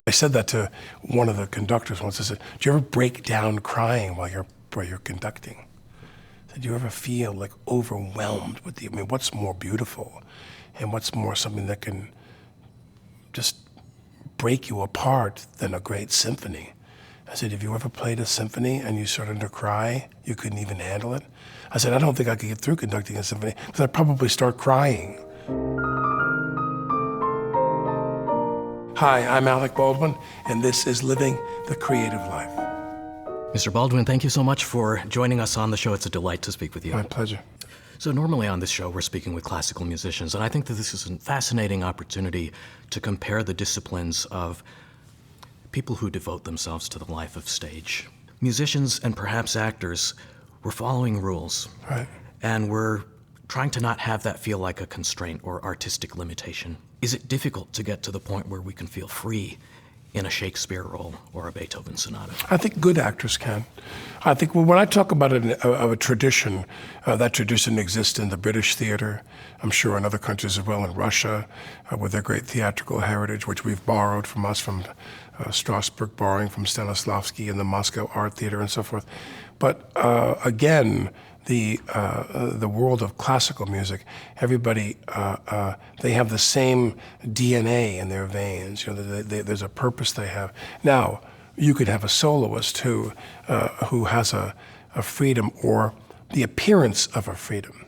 I said that to one of the conductors once. I said, do you ever break down crying while you're conducting? I said, do you ever feel like overwhelmed with what's more beautiful and what's more something that can just break you apart than a great symphony? I said, have you ever played a symphony and you started to cry? You couldn't even handle it? I said, I don't think I could get through conducting a symphony because I'd probably start crying. Hi, I'm Alec Baldwin, and this is Living the Creative Life. Mr. Baldwin, thank you so much for joining us on the show. It's a delight to speak with you. My pleasure. So normally on this show, we're speaking with classical musicians, and I think that this is a fascinating opportunity to compare the disciplines of people who devote themselves to the life of stage. Musicians and perhaps actors, we're following rules. Right. And we're trying to not have that feel like a constraint or artistic limitation. Is it difficult to get to the point where we can feel free in a Shakespeare role or a Beethoven sonata? I think good actors can. I think when I talk about a tradition, that tradition exists in the British theater, I'm sure in other countries as well, in Russia, with their great theatrical heritage, which we've borrowed from Strasbourg, borrowing from Stanislavski and the Moscow Art Theater and so forth. But again, the world of classical music, everybody, they have the same DNA in their veins. There's a purpose they have. Now, you could have a soloist who has a freedom or the appearance of a freedom.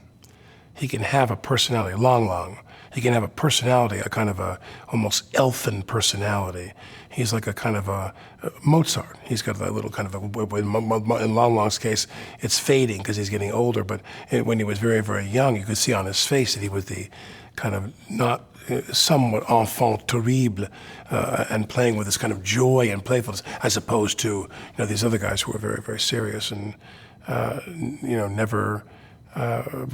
He can have a personality, long. He can have a personality, a kind of a almost elfin personality. He's like a kind of a Mozart. He's got that little kind of in Long's case, it's fading because he's getting older, but when he was very, very young, you could see on his face that he was the kind of not somewhat enfant terrible and playing with this kind of joy and playfulness, as opposed to these other guys who were very, very serious and never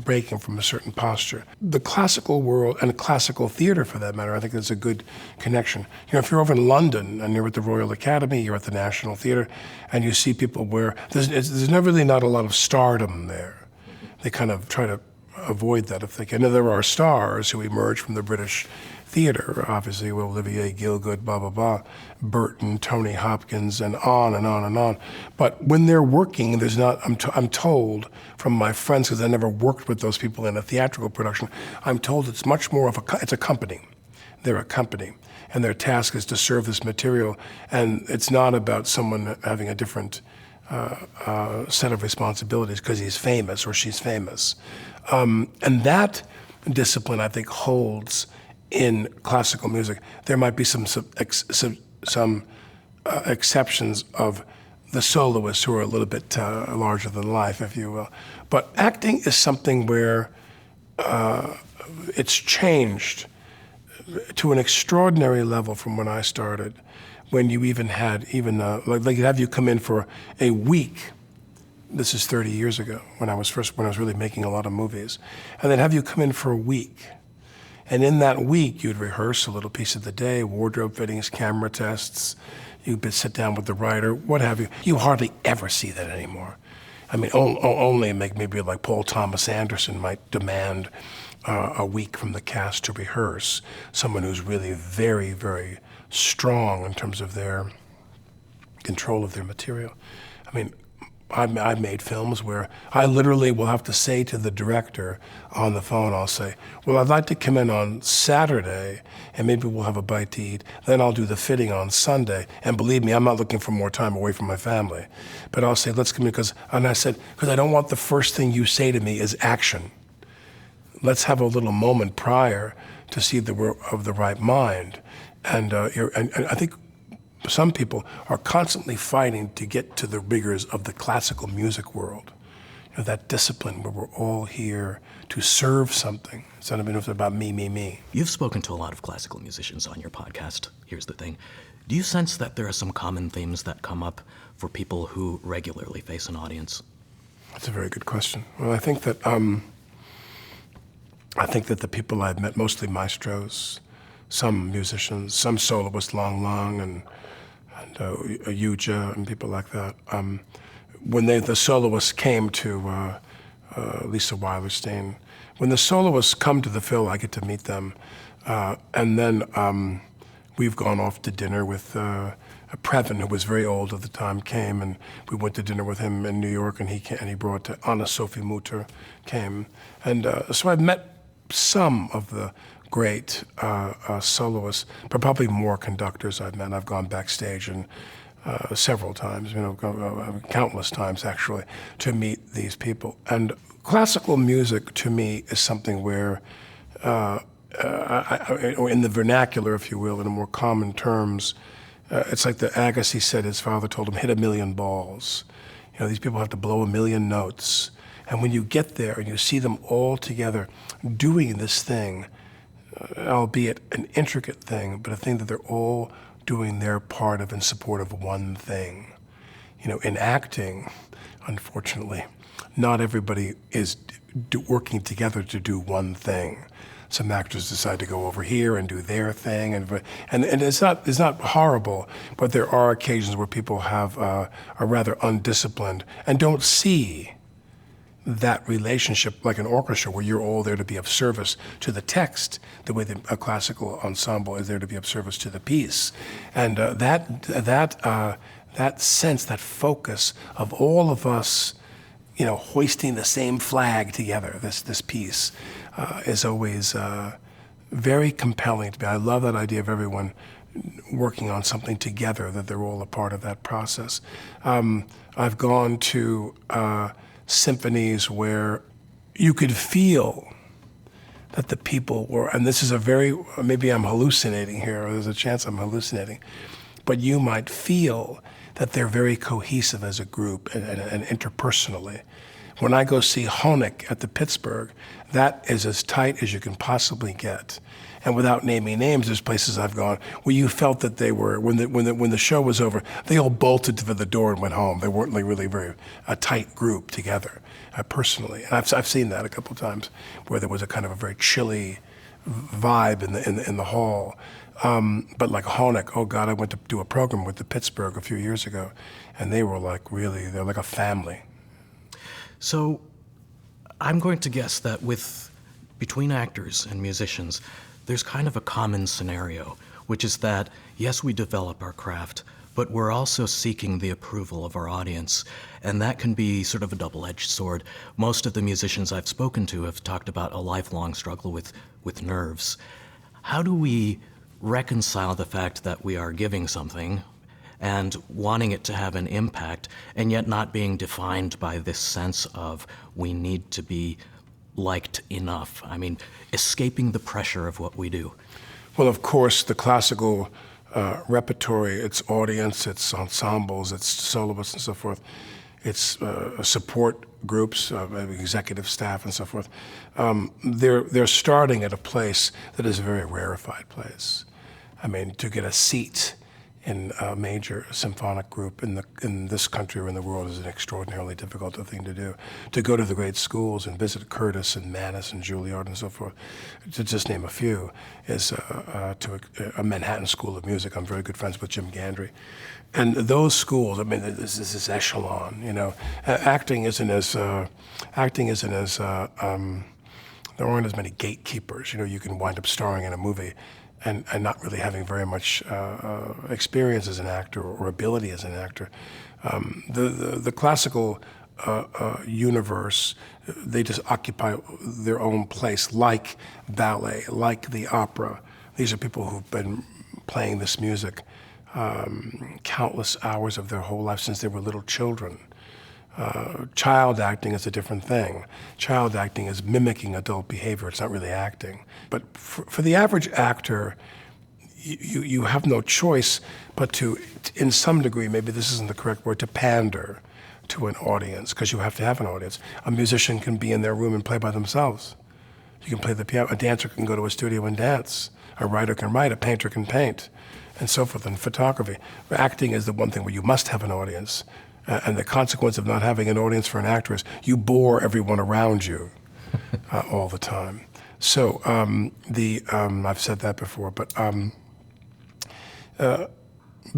breaking from a certain posture. The classical world, and classical theater for that matter, I think there's a good connection. If you're over in London and you're at the Royal Academy, you're at the National Theatre, and you see people where there's really not a lot of stardom there. They kind of try to avoid that if they can. Now, there are stars who emerge from the British theater, obviously, Olivier Gilgood, blah, blah, blah, Burton, Tony Hopkins, and on and on and on. But when they're working, there's not, I'm told from my friends, because I never worked with those people in a theatrical production, I'm told it's much more of it's a company. They're a company, and their task is to serve this material, and it's not about someone having a different set of responsibilities because he's famous or she's famous. And that discipline, I think, holds in classical music. There might be some exceptions of the soloists who are a little bit larger than life, if you will. But acting is something where it's changed to an extraordinary level from when I started, when you even had like have you come in for a week. This is 30 years ago when I was really making a lot of movies, and then have you come in for a week. And in that week, you'd rehearse a little piece of the day, wardrobe fittings, camera tests. You'd sit down with the writer, what have you. You hardly ever see that anymore. I mean, only maybe like Paul Thomas Anderson might demand a week from the cast to rehearse. Someone who's really very, very strong in terms of their control of their material. I mean, I've made films where I literally will have to say to the director on the phone, I'll say, well, I'd like to come in on Saturday and maybe we'll have a bite to eat. Then I'll do the fitting on Sunday. And believe me, I'm not looking for more time away from my family. But I'll say, let's come in, because I don't want the first thing you say to me is action. Let's have a little moment prior to see the work of the right mind. And I think some people are constantly fighting to get to the rigors of the classical music world. That discipline where we're all here to serve something. It's not even about me. You've spoken to a lot of classical musicians on your podcast. Here's the thing. Do you sense that there are some common themes that come up for people who regularly face an audience? That's a very good question. Well, I think that the people I've met, mostly maestros, some musicians, some soloists, Long and Yuja and people like that. When the soloists came to Lisa Weilerstein, when the soloists come to the Phil, I get to meet them, and then we've gone off to dinner with Previn, who was very old at the time, came, and we went to dinner with him in New York, and he brought Anna Sophie Mutter came. And so I've met some of the great soloists, but probably more conductors I've met. I've gone backstage and several times, countless times actually, to meet these people. And classical music to me is something where, or in the vernacular, if you will, in more common terms, it's like the Agassi said his father told him, hit 1,000,000 balls. These people have to blow 1,000,000 notes. And when you get there and you see them all together doing this thing, albeit an intricate thing, but a thing that they're all doing their part of in support of one thing. In acting, unfortunately, not everybody is working together to do one thing. Some actors decide to go over here and do their thing, and it's not horrible, but there are occasions where people are rather undisciplined and don't see that relationship like an orchestra, where you're all there to be of service to the text, the way that a classical ensemble is there to be of service to the piece, and that sense, that focus of all of us, hoisting the same flag together. This piece is always very compelling to me. I love that idea of everyone working on something together, that they're all a part of that process. I've gone to symphonies where you could feel that the people were, and this is maybe I'm hallucinating here, or there's a chance I'm hallucinating, but you might feel that they're very cohesive as a group and interpersonally. When I go see Honeck at the Pittsburgh, that is as tight as you can possibly get. And without naming names, there's places I've gone where you felt that they were, when the show was over, they all bolted to the door and went home. They weren't really a tight group together, personally. And I've seen that a couple of times, where there was a kind of a very chilly vibe in the hall. But like Honeck, oh God, I went to do a program with the Pittsburgh a few years ago, and they were they're like a family. So I'm going to guess that between actors and musicians, there's kind of a common scenario, which is that, yes, we develop our craft, but we're also seeking the approval of our audience, and that can be sort of a double-edged sword. Most of the musicians I've spoken to have talked about a lifelong struggle with nerves. How do we reconcile the fact that we are giving something and wanting it to have an impact, and yet not being defined by this sense of we need to be liked enough? I mean, escaping the pressure of what we do. Well, of course, the classical repertory, its audience, its ensembles, its soloists and so forth, its support groups, executive staff and so forth, they're starting at a place that is a very rarefied place. I mean, to get a seat in a major symphonic group in this country or in the world is an extraordinarily difficult thing to do. To go to the great schools and visit Curtis and Mannes and Juilliard and so forth, to just name a few, is to a Manhattan School of Music. I'm very good friends with Jim Gandry. And those schools, I mean, this echelon, acting isn't as, there aren't as many gatekeepers. You can wind up starring in a movie and not really having very much experience as an actor or ability as an actor. The classical universe, they just occupy their own place, like ballet, like the opera. These are people who've been playing this music countless hours of their whole life since they were little children. Child acting is a different thing. Child acting is mimicking adult behavior. It's not really acting. But for the average actor, you have no choice but to, in some degree, maybe this isn't the correct word, to pander to an audience, because you have to have an audience. A musician can be in their room and play by themselves. You can play the piano. A dancer can go to a studio and dance. A writer can write. A painter can paint, and so forth, and photography. Acting is the one thing where you must have an audience. And the consequence of not having an audience for an actor is you bore everyone around you all the time. So I've said that before, but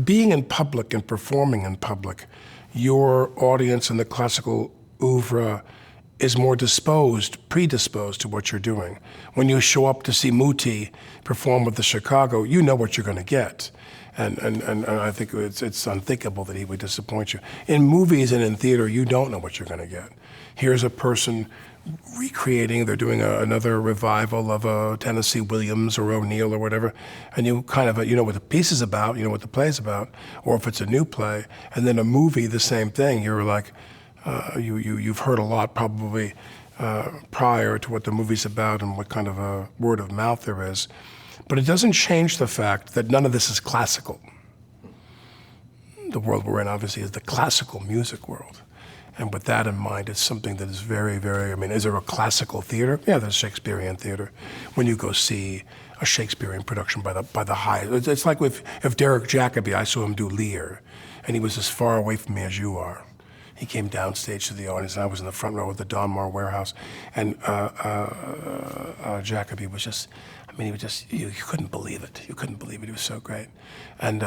being in public and performing in public, your audience in the classical oeuvre is more predisposed to what you're doing. When you show up to see Muti perform with the Chicago, you know what you're going to get. And I think it's unthinkable that he would disappoint you. In movies and in theater, you don't know what you're going to get. Here's a person recreating, they're doing another revival of a Tennessee Williams or O'Neill or whatever, and you kind of, you know what the piece is about, you know what the play's about, or if it's a new play, and then a movie, the same thing. You're like, you've heard a lot probably prior to what the movie's about and what kind of a word of mouth there is. But it doesn't change the fact that none of this is classical. The world we're in, obviously, is the classical music world. And with that in mind, it's something that is very, very, I mean, is there a classical theater? Yeah, there's Shakespearean theater. When you go see a Shakespearean production by the high, it's like if Derek Jacobi, I saw him do Lear, and he was as far away from me as you are. He came downstage to the audience, and I was in the front row of the Donmar Warehouse, and Jacobi was just, I mean, he was just, you couldn't believe it. You couldn't believe it. He was so great. And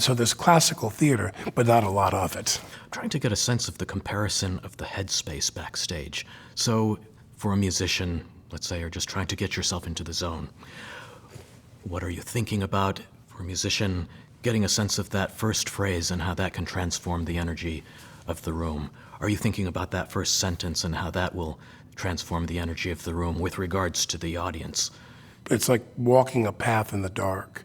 so there's classical theater, but not a lot of it. I'm trying to get a sense of the comparison of the headspace backstage. So for a musician, let's say, you're just trying to get yourself into the zone, what are you thinking about? For a musician, getting a sense of that first phrase and how that can transform the energy of the room. Are you thinking about that first sentence and how that will transform the energy of the room with regards to the audience? It's like walking a path in the dark.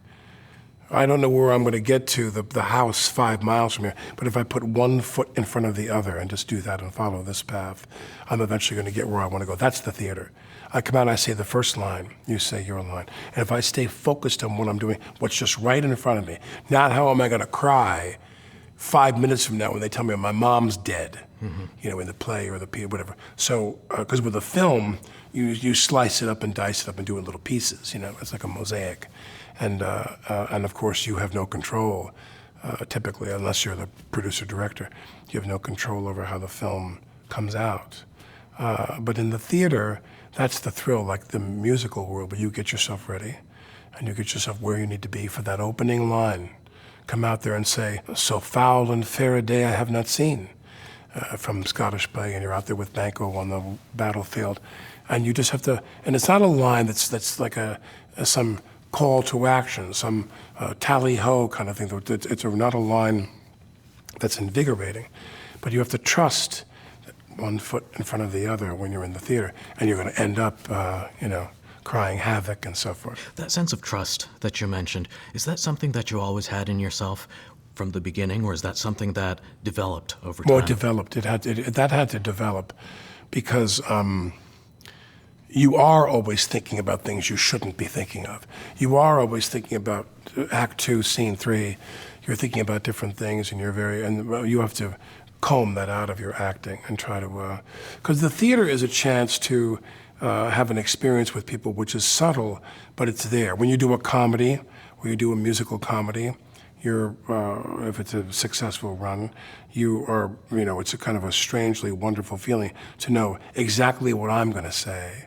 I don't know where I'm going to get to, the house 5 miles from here, but if I put one foot in front of the other and just do that and follow this path, I'm eventually going to get where I want to go. That's the theater. I come out and I say the first line, you say your line. And if I stay focused on what I'm doing, what's just right in front of me, not how am I going to cry 5 minutes from now when they tell me my mom's dead, you know, in the play or the piece, whatever. So, because with a film, you slice it up and dice it up and do it in little pieces, you know, it's like a mosaic. And of course, you have no control, typically, unless you're the producer-director. You have no control over how the film comes out. But in the theater, that's the thrill, like the musical world, where you get yourself ready and you get yourself where you need to be for that opening line. Come out there and say, "So foul and fair a day I have not seen," from Scottish play, and you're out there with Banquo on the battlefield. And you just have to, and it's not a line that's like some call to action, some tally-ho kind of thing. It's not a line that's invigorating, but you have to trust one foot in front of the other when you're in the theater, and you're going to end up, you know, crying havoc and so forth. That sense of trust that you mentioned, is that something that you always had in yourself from the beginning, or is that something that developed over time? More developed. That had to develop because you are always thinking about things you shouldn't be thinking of. You are always thinking about Act 2, Scene 3. You're thinking about different things, and you have to comb that out of your acting and try to, because the theater is a chance to have an experience with people which is subtle, but it's there. When you do a comedy, or you do a musical comedy, if it's a successful run, it's a kind of a strangely wonderful feeling to know exactly what I'm going to say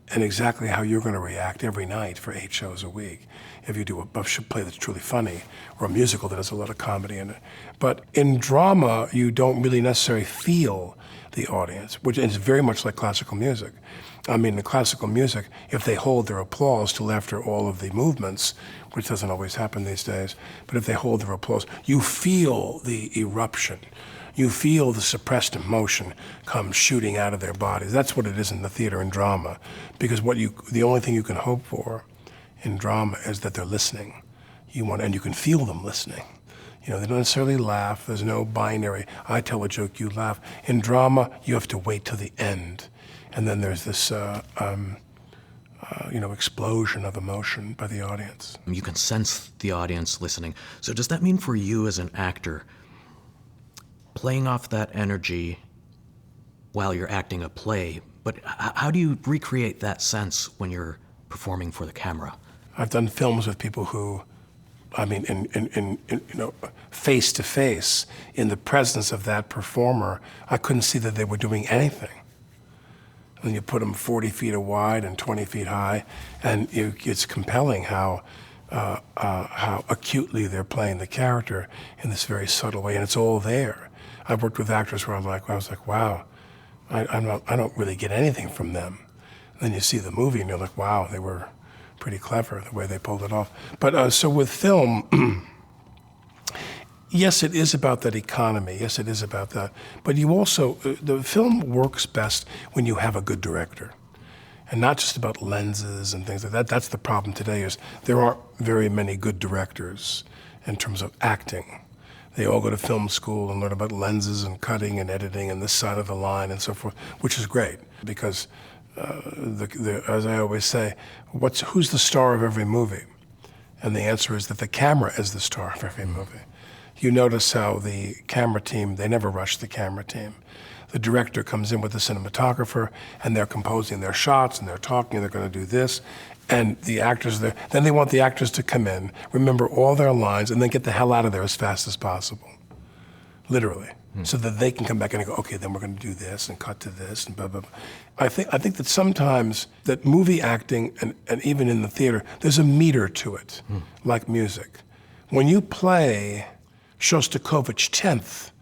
and exactly how you're going to react every night for 8 shows a week. If you do a play that's truly funny, or a musical that has a lot of comedy in it. But in drama, you don't really necessarily feel the audience, which is very much like classical music. I mean, in classical music, if they hold their applause till after all of the movements, which doesn't always happen these days, but if they hold their applause, you feel the eruption. You feel the suppressed emotion come shooting out of their bodies. That's what it is in the theater and drama, because the only thing you can hope for in drama is that they're listening. And you can feel them listening. You know, they don't necessarily laugh. There's no binary, I tell a joke, you laugh. In drama, you have to wait till the end. And then there's this, explosion of emotion by the audience. You can sense the audience listening. So does that mean for you as an actor, playing off that energy while you're acting a play, but how do you recreate that sense when you're performing for the camera? I've done films with people who, face to face, in the presence of that performer, I couldn't see that they were doing anything. And you put them 40 feet wide and 20 feet high, and it's compelling how acutely they're playing the character in this very subtle way, and it's all there. I've worked with actors where I was like, wow, I don't really get anything from them. Then you see the movie and you're like, wow, they were pretty clever the way they pulled it off. But so with film, yes, it is about that economy. Yes, it is about that. But you also, the film works best when you have a good director. And not just about lenses and things like that. That's the problem today is there aren't very many good directors in terms of acting. They all go to film school and learn about lenses and cutting and editing and this side of the line and so forth, which is great because, as I always say, who's the star of every movie? And the answer is that the camera is the star of every movie. You notice how the camera team, they never rush the camera team. The director comes in with the cinematographer, and they're composing their shots, and they're talking, and they're going to do this. And the actors there, then they want the actors to come in, remember all their lines, and then get the hell out of there as fast as possible, literally, so that they can come back and go, okay, then we're going to do this and cut to this and blah, blah, blah. I think that sometimes that movie acting, and even in the theater, there's a meter to it, like music. When you play Shostakovich 10th,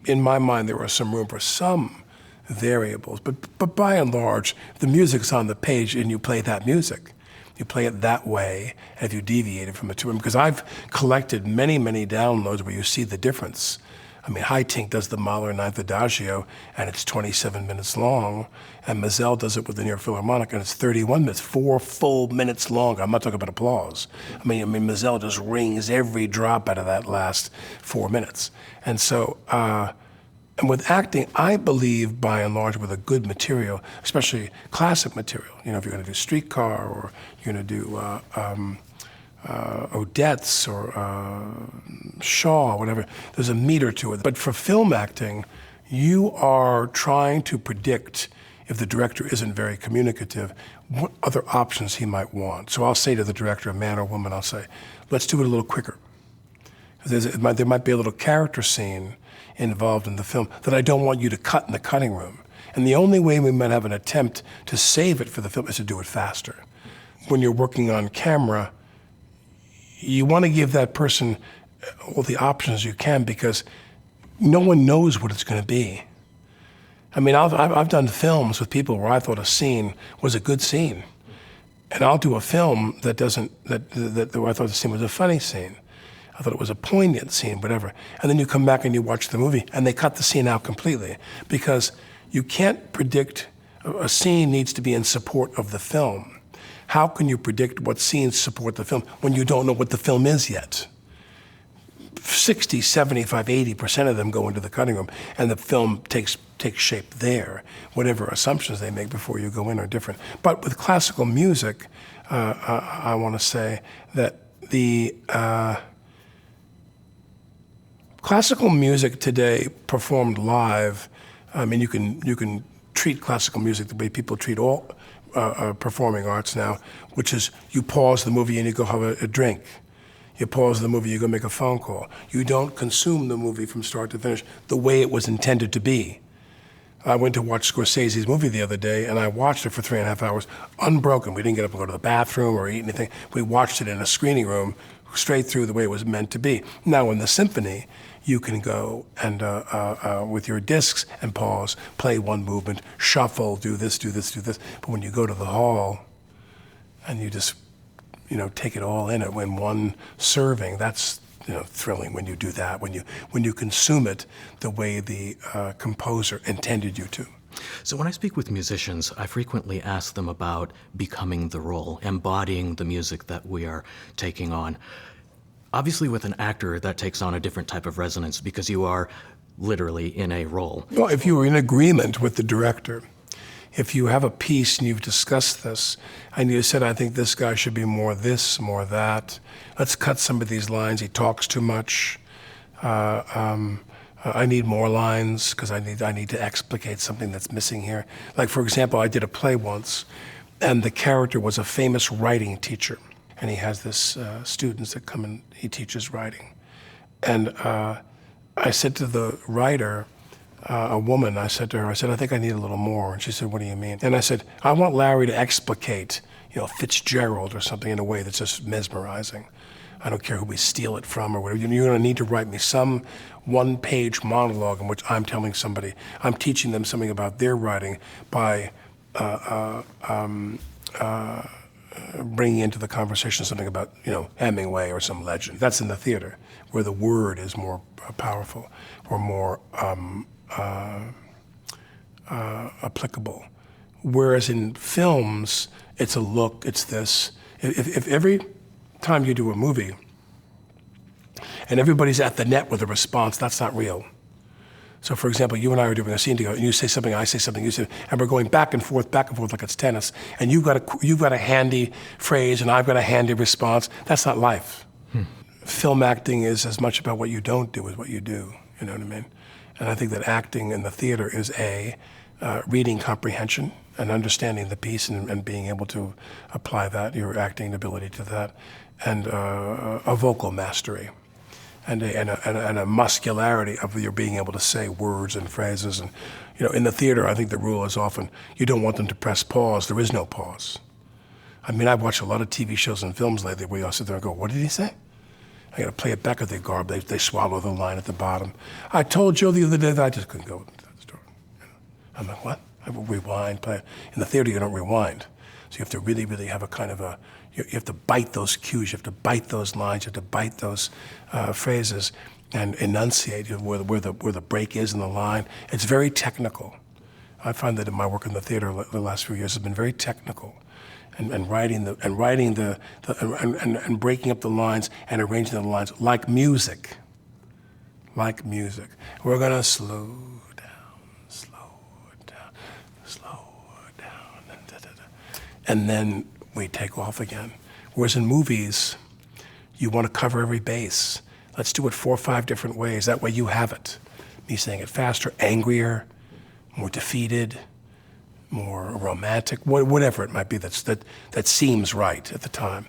in my mind, there was some room for some variables, but by and large, the music's on the page and you play that music. You play it that way, and if you deviate it from a tune, because I've collected many, many downloads where you see the difference. I mean, High Tink does the Mahler Ninth Adagio, and it's 27 minutes long, and Mazel does it with the New York Philharmonic, and it's 31 minutes, 4 full minutes long. I'm not talking about applause. I mean, Mazel just wrings every drop out of that last 4 minutes. And so, and with acting, I believe, by and large, with a good material, especially classic material, if you're going to do Streetcar or you're going to do Odets or Shaw, whatever, there's a meter to it. But for film acting, you are trying to predict, if the director isn't very communicative, what other options he might want. So I'll say to the director, man or woman, I'll say, let's do it a little quicker. There might be a little character scene involved in the film that I don't want you to cut in the cutting room. And the only way we might have an attempt to save it for the film is to do it faster. When you're working on camera, you want to give that person all the options you can because no one knows what it's going to be. I mean, I've done films with people where I thought a scene was a good scene. And I'll do a film that where I thought the scene was a funny scene. I thought it was a poignant scene, whatever. And then you come back and you watch the movie, and they cut the scene out completely because you can't predict, a scene needs to be in support of the film. How can you predict what scenes support the film when you don't know what the film is yet? 60, 75, 80% of them go into the cutting room, and the film takes shape there. Whatever assumptions they make before you go in are different. But with classical music, I want to say that the classical music today performed live. I mean, you can treat classical music the way people treat all performing arts now, which is you pause the movie and you go have a drink. You pause the movie, you go make a phone call. You don't consume the movie from start to finish the way it was intended to be. I went to watch Scorsese's movie the other day, and I watched it for 3.5 hours, unbroken. We didn't get up and go to the bathroom or eat anything. We watched it in a screening room, straight through the way it was meant to be. Now in the symphony, you can go and with your discs and pause, play one movement, shuffle, do this, do this, do this. But when you go to the hall and you just take it all in one serving, that's thrilling when you do that, when you consume it the way the composer intended you to. So when I speak with musicians, I frequently ask them about becoming the role, embodying the music that we are taking on. Obviously, with an actor, that takes on a different type of resonance because you are literally in a role. Well, if you were in agreement with the director, if you have a piece and you've discussed this, and you said, I think this guy should be more this, more that, let's cut some of these lines, he talks too much, I need more lines because I need to explicate something that's missing here. Like, for example, I did a play once, and the character was a famous writing teacher. And he has this students that come and he teaches writing. And I said to the writer, a woman, I said to her, I think I need a little more. And she said, what do you mean? And I said, I want Larry to explicate, Fitzgerald or something in a way that's just mesmerizing. I don't care who we steal it from or whatever. You're going to need to write me some one-page monologue in which I'm telling somebody, I'm teaching them something about their writing by bringing into the conversation something about, Hemingway or some legend. That's in the theater, where the word is more powerful or more applicable. Whereas in films, it's a look, it's this. If every time you do a movie and everybody's at the net with a response, that's not real. So, for example, you and I are doing a scene together, and you say something, I say something, you say, and we're going back and forth like it's tennis, and you've got a handy phrase, and I've got a handy response. That's not life. Film acting is as much about what you don't do as what you do. You know what I mean? And I think that acting in the theater is reading comprehension and understanding the piece and being able to apply that, your acting ability to that, and a vocal mastery. And a muscularity of your being able to say words and phrases. And, in the theater, I think the rule is often you don't want them to press pause. There is no pause. I mean, I've watched a lot of TV shows and films lately where you sit there and go, what did he say? I got to play it back if they garb. They swallow the line at the bottom. I told Joe the other day that I just couldn't go with that story. I'm like, what? I will rewind, play it. In the theater, you don't rewind. So you have to really, really have a kind of you have to bite those cues, you have to bite those lines, you have to bite those phrases and enunciate where the break is in the line. It's very technical. I find that in my work in the theater the last few years has been very technical. And writing and breaking up the lines and arranging the lines like music. Like music. We're gonna slow down, and then we take off again. Whereas in movies, you want to cover every base. Let's do it 4 or 5 different ways. That way you have it. Me saying it faster, angrier, more defeated, more romantic, whatever it might be that seems right at the time.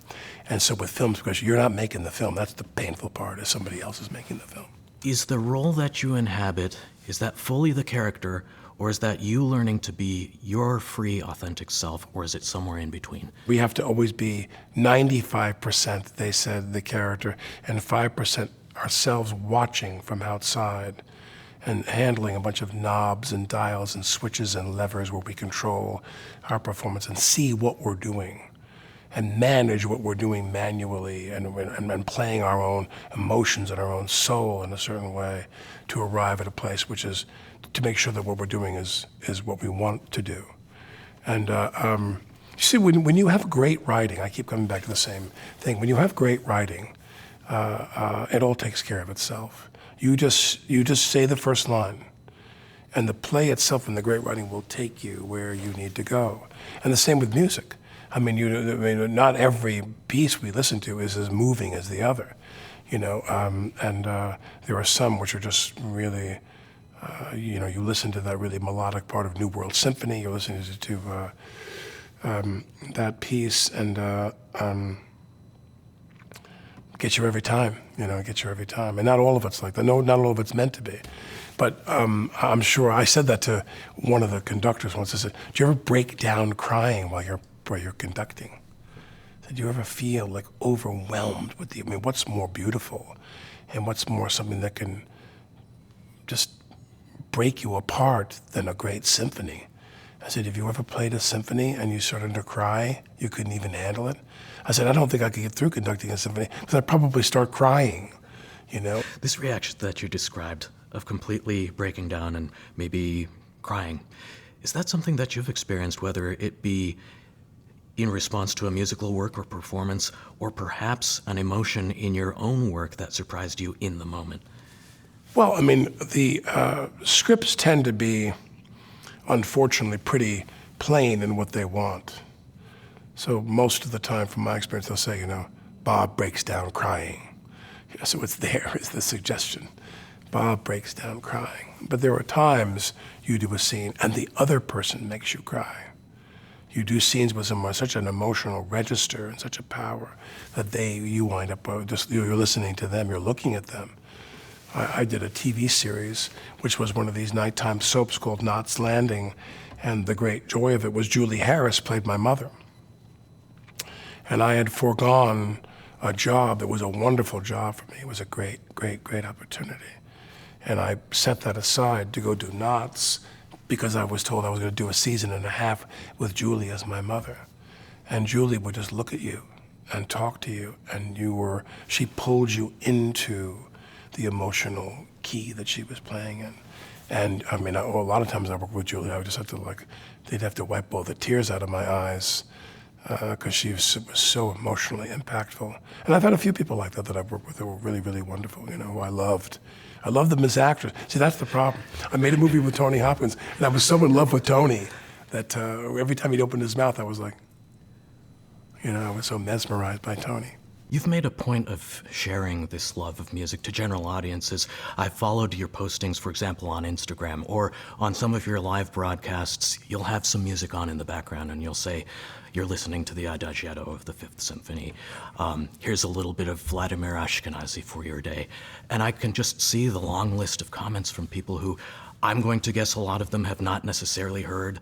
And so with films, because you're not making the film, that's the painful part, is somebody else is making the film. Is the role that you inhabit, is that fully the character, or is that you learning to be your free, authentic self, or is it somewhere in between? We have to always be 95%, they said, the character, and 5% ourselves watching from outside and handling a bunch of knobs and dials and switches and levers where we control our performance and see what we're doing and manage what we're doing manually and playing our own emotions and our own soul in a certain way to arrive at a place which is to make sure that what we're doing is what we want to do. And you see, when you have great writing, I keep coming back to the same thing. When you have great writing, it all takes care of itself. You just say the first line, and the play itself and the great writing will take you where you need to go. And the same with music. I mean, not every piece we listen to is as moving as the other, and there are some which are just really, you listen to that really melodic part of New World Symphony. You're listening to that piece, and gets you every time, gets you every time. And not all of it's like that. No, not all of it's meant to be. But I'm sure I said that to one of the conductors once. I said, do you ever break down crying while you're conducting? I said, do you ever feel like overwhelmed with what's more beautiful and what's more something that can just break you apart than a great symphony? I said, have you ever played a symphony and you started to cry? You couldn't even handle it? I said, I don't think I could get through conducting a symphony because I'd probably start crying, This reaction that you described of completely breaking down and maybe crying, is that something that you've experienced, whether it be in response to a musical work or performance, or perhaps an emotion in your own work that surprised you in the moment? Well, I mean, the scripts tend to be, unfortunately, pretty plain in what they want. So most of the time, from my experience, they'll say, Bob breaks down crying. So it's there, is the suggestion. Bob breaks down crying. But there are times you do a scene and the other person makes you cry. You do scenes with someone, such an emotional register and such a power that you wind up you're listening to them, you're looking at them. I did a TV series, which was one of these nighttime soaps called Knots Landing, and the great joy of it was Julie Harris played my mother. And I had foregone a job that was a wonderful job for me. It was a great, great, great opportunity. And I set that aside to go do knots because I was told I was going to do a season and a half with Julie as my mother. And Julie would just look at you and talk to you, and she pulled you into the emotional key that she was playing in. And I mean, a lot of times I worked with Julie, I would just have to they'd have to wipe all the tears out of my eyes because she was so emotionally impactful. And I've had a few people like that I've worked with that were really, really wonderful, who I loved. I loved them as actors. See, that's the problem. I made a movie with Tony Hopkins, and I was so in love with Tony that every time he'd open his mouth, I was like, I was so mesmerized by Tony. You've made a point of sharing this love of music to general audiences. I've followed your postings, for example, on Instagram, or on some of your live broadcasts, you'll have some music on in the background and you'll say, you're listening to the Adagietto of the Fifth Symphony. Here's a little bit of Vladimir Ashkenazy for your day. And I can just see the long list of comments from people who, I'm going to guess a lot of them have not necessarily heard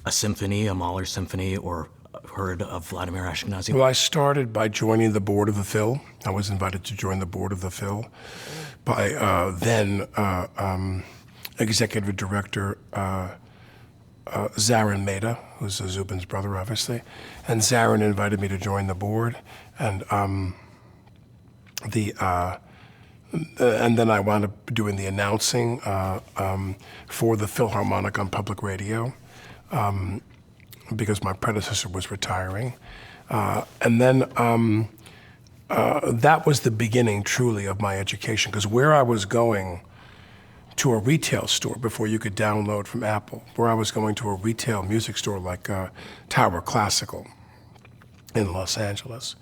a symphony, a Mahler symphony, or heard of Vladimir Ashkenazy? Well, I started by joining the board of the Phil. I was invited to join the board of the Phil by then executive director Zarin Mehta, who's Zubin's brother, obviously. And Zarin invited me to join the board. And and then I wound up doing the announcing for the Philharmonic on public radio. Because my predecessor was retiring. And then that was the beginning, truly, of my education, because where I was going to a retail store before you could download from Apple, where I was going to a retail music store like Tower Classical in Los Angeles.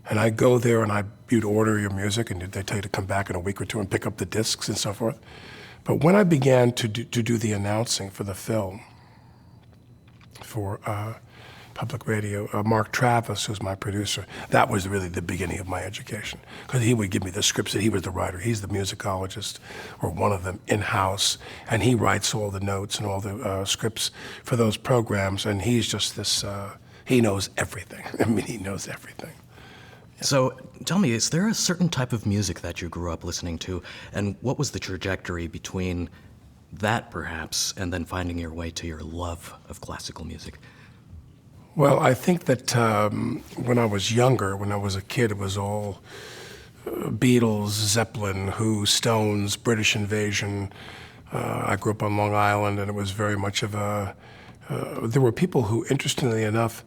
And I'd go there and you'd order your music and they'd tell you to come back in a week or two and pick up the discs and so forth. But when I began to do the announcing for the film, for public radio, Mark Travis, who's my producer, that was really the beginning of my education. Because he would give me the scripts, he was the writer, he's the musicologist, or one of them in-house, and he writes all the notes and all the scripts for those programs, and he's just this, he knows everything. I mean, he knows everything. Yeah. So tell me, is there a certain type of music that you grew up listening to, and what was the trajectory between that, perhaps, and then finding your way to your love of classical music? Well, I think that when I was younger, when I was a kid, it was all Beatles, Zeppelin, Who, Stones, British Invasion. I grew up on Long Island, and it was very much of there were people who, interestingly enough,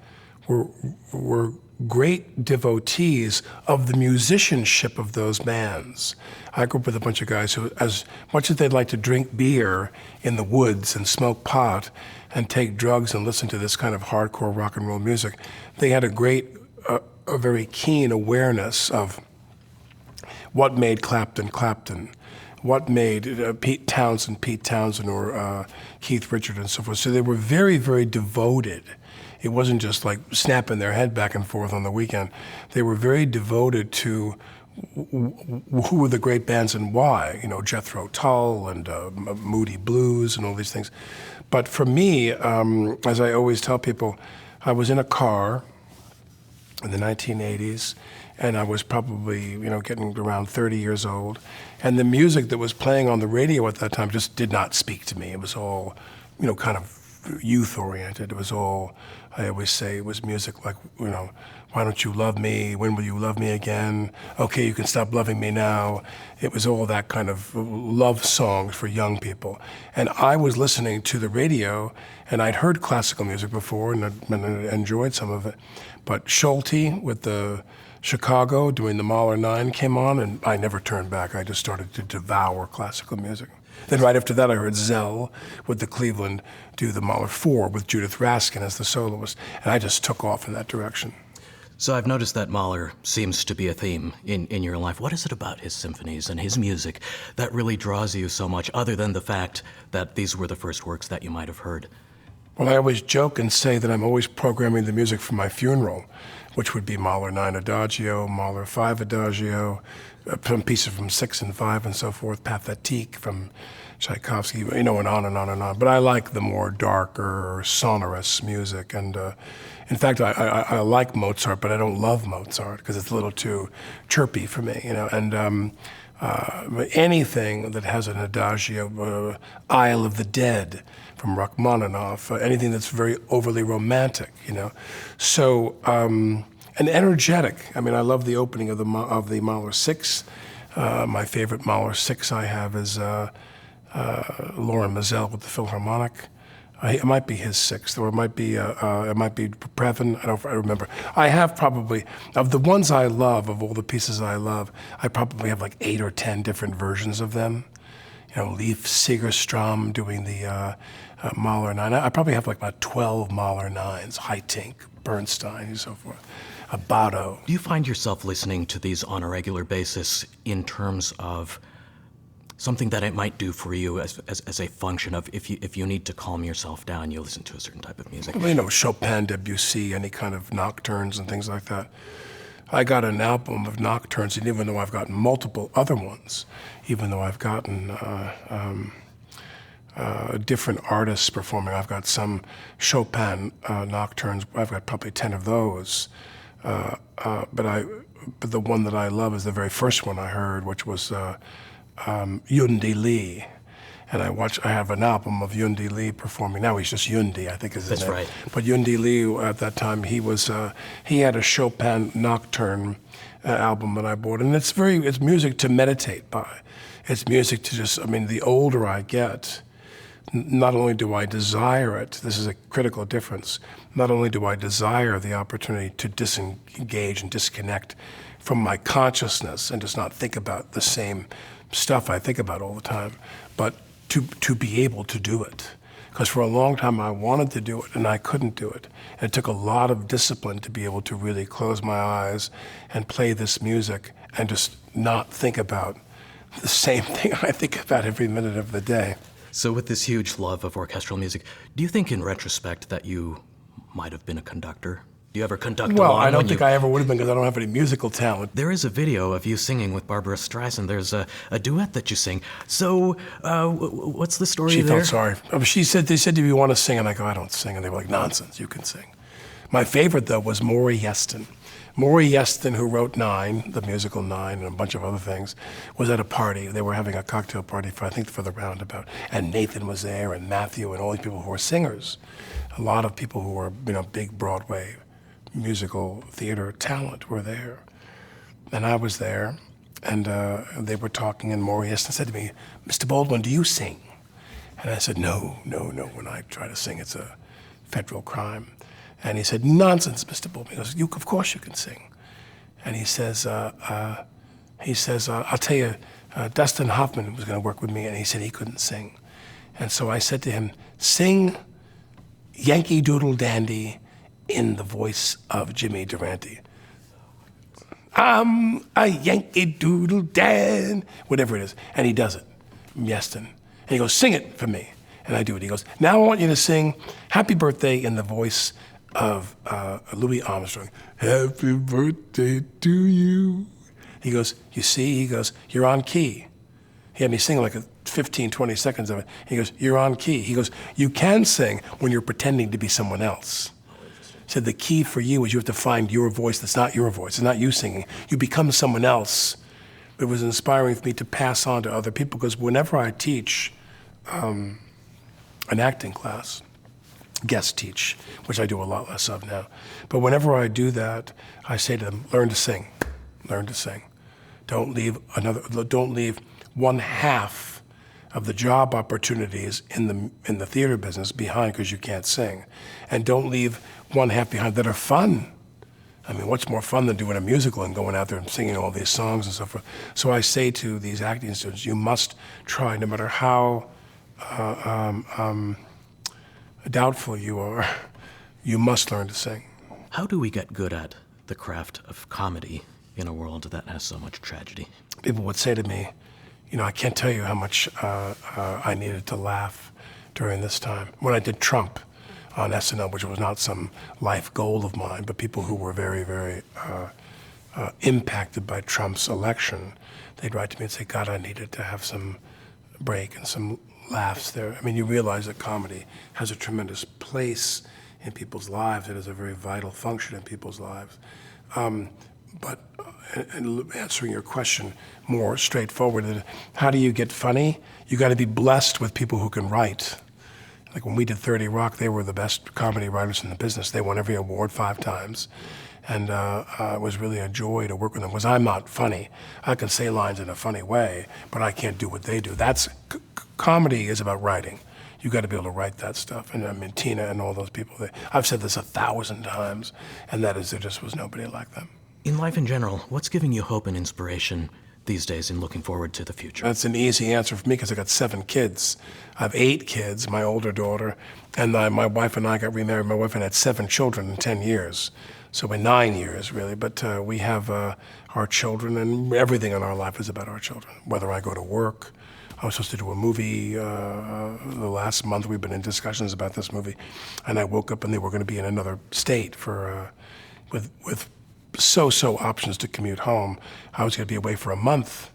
were great devotees of the musicianship of those bands. I grew up with a bunch of guys who, as much as they'd like to drink beer in the woods and smoke pot and take drugs and listen to this kind of hardcore rock and roll music, they had a very keen awareness of what made Clapton Clapton, what made Pete Townsend, or Keith Richards and so forth. So they were very, very devoted. It wasn't just like snapping their head back and forth on the weekend. They were very devoted to who were the great bands and why. Jethro Tull and Moody Blues and all these things. But for me, as I always tell people, I was in a car in the 1980s, and I was probably, getting around 30 years old. And the music that was playing on the radio at that time just did not speak to me. It was all, kind of youth-oriented. It was all, I always say, it was music like, why don't you love me? When will you love me again? Okay, you can stop loving me now. It was all that kind of love songs for young people. And I was listening to the radio, and I'd heard classical music before, and I enjoyed some of it. But Schulte with the Chicago doing the Mahler 9 came on, and I never turned back. I just started to devour classical music. Then right after that, I heard Zell with the Cleveland do the Mahler 4 with Judith Raskin as the soloist, and I just took off in that direction. So I've noticed that Mahler seems to be a theme in your life. What is it about his symphonies and his music that really draws you so much, other than the fact that these were the first works that you might have heard? Well, I always joke and say that I'm always programming the music for my funeral. which would be Mahler 9 Adagio, Mahler 5 Adagio, some pieces from 6 and 5 and so forth, Pathétique from Tchaikovsky, and on and on and on. But I like the more darker, sonorous music. And in fact, I like Mozart, but I don't love Mozart because it's a little too chirpy for me, And anything that has an adagio, Isle of the Dead from Rachmaninoff, anything that's very overly romantic, So, and energetic. I mean, I love the opening of the Mahler 6. My favorite Mahler 6 I have is Lauren Mazel with the Philharmonic. It might be his 6th, or it might be Previn. I remember. I have probably, of the ones I love, of all the pieces I love, I probably have like 8 or 10 different versions of them. Leif Segerstrom doing the Mahler 9. I probably have like about 12 Mahler 9s, Haitink, Bernstein, and so forth. Abbado. Do you find yourself listening to these on a regular basis in terms of something that it might do for you as a function of if you need to calm yourself down, you listen to a certain type of music? Chopin, Debussy, any kind of nocturnes and things like that. I got an album of nocturnes, and even though I've gotten multiple other ones, even though I've gotten different artists performing, I've got some Chopin nocturnes. I've got probably 10 of those. But the one that I love is the very first one I heard, which was Yundi Lee. And I have an album of Yundi Lee performing. Now he's just Yundi, I think is his name. That's right. But Yundi Lee, at that time, he had a Chopin nocturne album that I bought. And it's music to meditate by. It's music to the older I get, not only do I desire it, this is a critical difference, not only do I desire the opportunity to disengage and disconnect from my consciousness and just not think about the same stuff I think about all the time, but to be able to do it. Because for a long time I wanted to do it and I couldn't do it. And it took a lot of discipline to be able to really close my eyes and play this music and just not think about the same thing I think about every minute of the day. So with this huge love of orchestral music, do you think in retrospect that you might have been a conductor? Do you ever conduct Well, along I don't think I ever would have been because I don't have any musical talent. There is a video of you singing with Barbara Streisand. There's a duet that you sing. So what's the story She there? felt sorry. They said, do you want to sing? And I go, I don't sing. And they were like, nonsense, you can sing. My favorite, though, was Maury Yeston. Maury Yeston, who wrote Nine, the musical Nine, and a bunch of other things, was at a party. They were having a cocktail party for the Roundabout. And Nathan was there, and Matthew, and all these people who were singers. A lot of people who were, big Broadway musical theater talent were there. And I was there, and they were talking, and Maury Yeston said to me, Mr. Baldwin, do you sing? And I said, no. When I try to sing, it's a federal crime. And he said, nonsense, Mr. Baldwin. He goes, of course you can sing. And he says, I'll tell you, Dustin Hofmann was going to work with me, and he said he couldn't sing. And so I said to him, sing Yankee Doodle Dandy in the voice of Jimmy Durante. I'm a Yankee Doodle Dan, whatever it is. And he does it, Yeston. And he goes, sing it for me. And I do it. He goes, now I want you to sing Happy Birthday in the voice of Louis Armstrong. Happy birthday to you. He goes, you see? He goes, you're on key. He had me sing like 15, 20 seconds of it. He goes, you're on key. He goes, you can sing when you're pretending to be someone else. He said the key for you is you have to find your voice that's not your voice. It's not you singing. You become someone else. It was inspiring for me to pass on to other people because whenever I teach an acting class, guest teach, which I do a lot less of now, but whenever I do that, I say to them, learn to sing. Learn to sing. Don't leave one half of the job opportunities in the theater business behind because you can't sing. And don't leave one half behind that are fun. I mean, what's more fun than doing a musical and going out there and singing all these songs and so forth? So I say to these acting students, you must try, no matter how doubtful you are, you must learn to sing. How do we get good at the craft of comedy in a world that has so much tragedy? People would say to me, I can't tell you how much I needed to laugh during this time. When I did Trump, on SNL, which was not some life goal of mine, but people who were very, very impacted by Trump's election, they'd write to me and say, God, I needed to have some break and some laughs there. I mean, you realize that comedy has a tremendous place in people's lives. It is a very vital function in people's lives. But answering your question more straightforward, how do you get funny? You got to be blessed with people who can write. Like when we did 30 Rock, they were the best comedy writers in the business. They won every award 5 times. And it was really a joy to work with them, because I'm not funny. I can say lines in a funny way, but I can't do what they do. Comedy is about writing. You got to be able to write that stuff. And I mean, Tina and all those people, I've said this 1,000 times, and that is, there just was nobody like them. In life in general, what's giving you hope and inspiration these days in looking forward to the future? That's an easy answer for me, because I got 7 kids. I have 8 kids, my older daughter, and my wife and I got remarried. My wife and I had 7 children in 10 years. So in 9 years, really. But we have our children, and everything in our life is about our children. Whether I go to work, I was supposed to do a movie the last month. We've been in discussions about this movie, and I woke up and they were going to be in another state for with so options to commute home. I was going to be away for a month,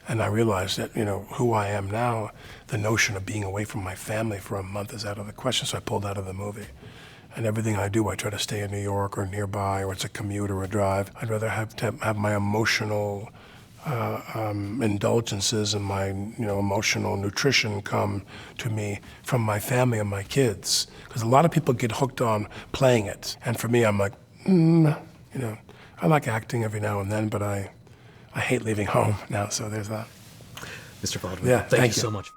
and I realized that, you know, who I am now, the notion of being away from my family for a month is out of the question. So I pulled out of the movie. And everything I do, I try to stay in New York or nearby, or it's a commute or a drive. I'd rather have my emotional indulgences and my emotional nutrition come to me from my family and my kids. Because a lot of people get hooked on playing it. And for me, I'm like, I like acting every now and then, but I hate leaving home now, so there's that. Mr. Baldwin, Yeah, thank you so much.